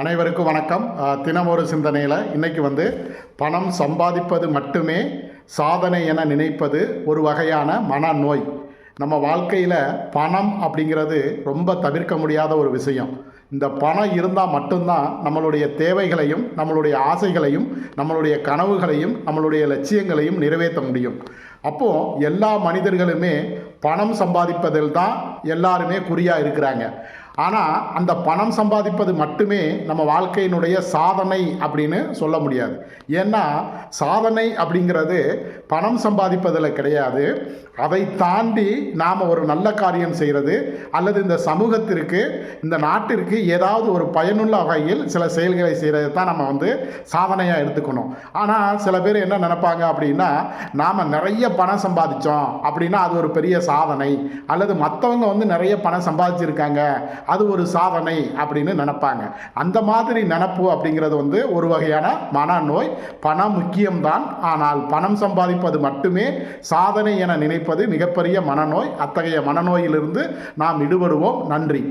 அனைவருக்கும் வணக்கம். தினம் ஒரு சிந்தனையில் இன்றைக்கி பணம் சம்பாதிப்பது மட்டுமே சாதனை என நினைப்பது ஒரு வகையான மனநோய். நம்ம வாழ்க்கையில் பணம் அப்படிங்கிறது ரொம்ப தவிர்க்க முடியாத ஒரு விஷயம். இந்த பணம் இருந்தால் மட்டும்தான் நம்மளுடைய தேவைகளையும் நம்மளுடைய ஆசைகளையும் நம்மளுடைய கனவுகளையும் நம்மளுடைய லட்சியங்களையும் நிறைவேற்ற முடியும். அப்போது எல்லா மனிதர்களுமே பணம் சம்பாதிப்பதில் தான் எல்லாருமே குறியாக இருக்கிறாங்க. ஆனால் அந்த பணம் சம்பாதிப்பது மட்டுமே நம்ம வாழ்க்கையினுடைய சாதனை அப்படின்னு சொல்ல முடியாது. ஏன்னா சாதனை அப்படிங்கிறது பணம் சம்பாதிப்பதில் கிடையாது. அதை தாண்டி நாம் ஒரு நல்ல காரியம் செய்கிறது அல்லது இந்த சமூகத்திற்கு இந்த நாட்டிற்கு ஏதாவது ஒரு பயனுள்ள வகையில் சில செயல்களை செய்கிறது தான் நம்ம சாதனையாக எடுத்துக்கணும். ஆனால் சில பேர் என்ன நினைப்பாங்க அப்படின்னா, நாம் நிறைய பணம் சம்பாதிச்சோம் அப்படின்னா அது ஒரு பெரிய சாதனை, அல்லது மற்றவங்க நிறைய பணம் சம்பாதிச்சிருக்காங்க அது ஒரு சாதனை அப்படின்னு நினைப்பாங்க. அந்த மாதிரி நினப்பு அப்படிங்கிறது ஒரு வகையான மனநோய். பணம் முக்கியம்தான், ஆனால் பணம் சம்பாதிப்பது மட்டுமே சாதனை என நினைப்பது மிகப்பெரிய மனநோய். அத்தகைய மனநோயிலிருந்து நாம் விடுபடுவோம். நன்றி.